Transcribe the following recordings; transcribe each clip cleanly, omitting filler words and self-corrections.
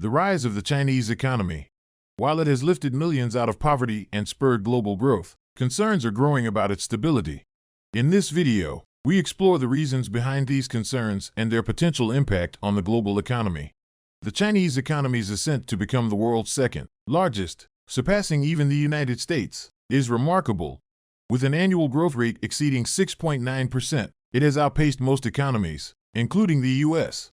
The rise of the Chinese economy. While it has lifted millions out of poverty and spurred global growth, concerns are growing about its stability. In this video, we explore the reasons behind these concerns and their potential impact on the global economy. The Chinese economy's ascent to become the world's second largest, surpassing even the United States, is remarkable. With an annual growth rate exceeding 6.9%, it has outpaced most economies, including the U.S.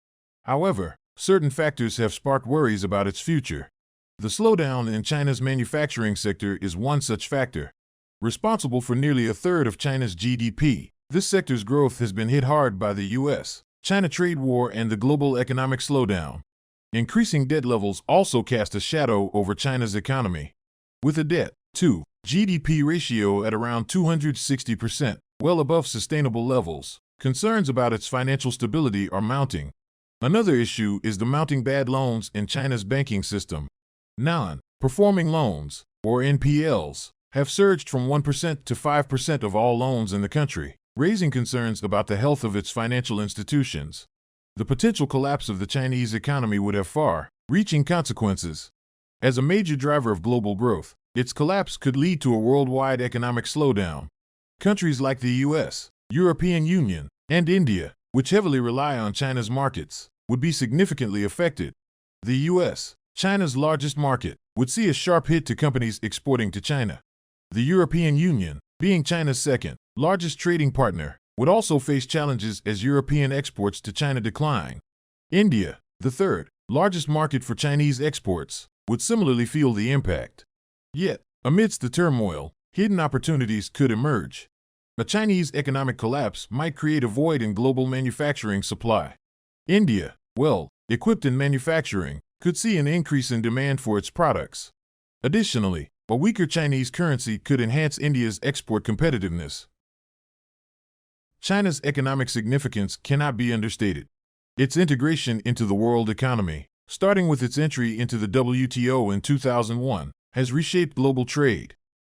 However, certain factors have sparked worries about its future. The slowdown in China's manufacturing sector is one such factor. Responsible for nearly a third of China's GDP, this sector's growth has been hit hard by the U.S.-China trade war and the global economic slowdown. Increasing debt levels also cast a shadow over China's economy. With a debt-to GDP ratio at around 260%, well above sustainable levels, concerns about its financial stability are mounting. Another issue is the mounting bad loans in China's banking system. Non-performing loans, or NPLs, have surged from 1% to 5% of all loans in the country, raising concerns about the health of its financial institutions. The potential collapse of the Chinese economy would have far-reaching consequences. As a major driver of global growth, its collapse could lead to a worldwide economic slowdown. Countries like the U.S., European Union, and India, which heavily rely on China's markets, would be significantly affected. The U.S., China's largest market, would see a sharp hit to companies exporting to China. The European Union, being China's second largest trading partner, would also face challenges as European exports to China decline. India, the third largest market for Chinese exports, would similarly feel the impact. Yet, amidst the turmoil, hidden opportunities could emerge. A Chinese economic collapse might create a void in global manufacturing supply. India, well equipped in manufacturing, could see an increase in demand for its products. Additionally, a weaker Chinese currency could enhance India's export competitiveness. China's economic significance cannot be understated. Its integration into the world economy, starting with its entry into the WTO in 2001, has reshaped global trade.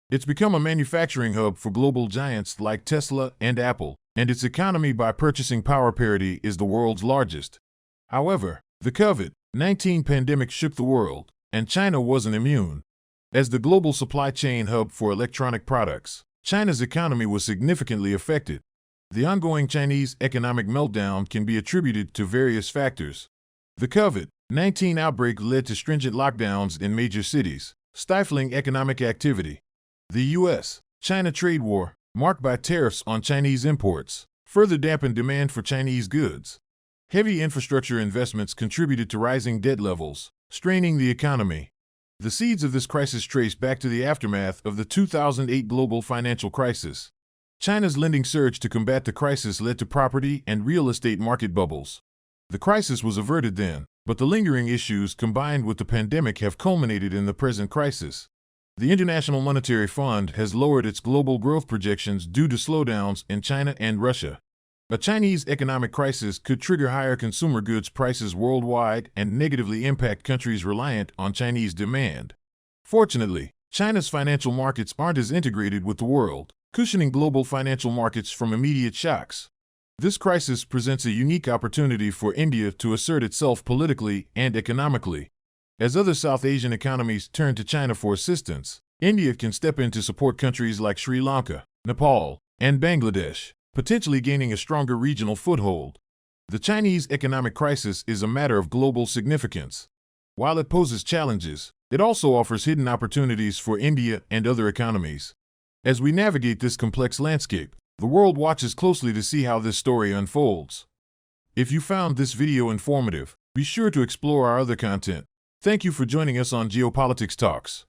It's become a manufacturing hub for global giants like Tesla and Apple, and its economy by purchasing power parity is the world's largest. However, the COVID-19 pandemic shook the world, and China wasn't immune. As the global supply chain hub for electronic products, China's economy was significantly affected. The ongoing Chinese economic meltdown can be attributed to various factors. The COVID-19 outbreak led to stringent lockdowns in major cities, stifling economic activity. The U.S.-China trade war, marked by tariffs on Chinese imports, further dampened demand for Chinese goods. Heavy infrastructure investments contributed to rising debt levels, straining the economy. The seeds of this crisis trace back to the aftermath of the 2008 global financial crisis. China's lending surge to combat the crisis led to property and real estate market bubbles. The crisis was averted then, but the lingering issues combined with the pandemic have culminated in the present crisis. The International Monetary Fund has lowered its global growth projections due to slowdowns in China and Russia. A Chinese economic crisis could trigger higher consumer goods prices worldwide and negatively impact countries reliant on Chinese demand. Fortunately, China's financial markets aren't as integrated with the world, cushioning global financial markets from immediate shocks. This crisis presents a unique opportunity for India to assert itself politically and economically. As other South Asian economies turn to China for assistance, India can step in to support countries like Sri Lanka, Nepal, and Bangladesh, potentially gaining a stronger regional foothold. The Chinese economic crisis is a matter of global significance. While it poses challenges, it also offers hidden opportunities for India and other economies. As we navigate this complex landscape, the world watches closely to see how this story unfolds. If you found this video informative, be sure to explore our other content. Thank you for joining us on Geopolitics Talks.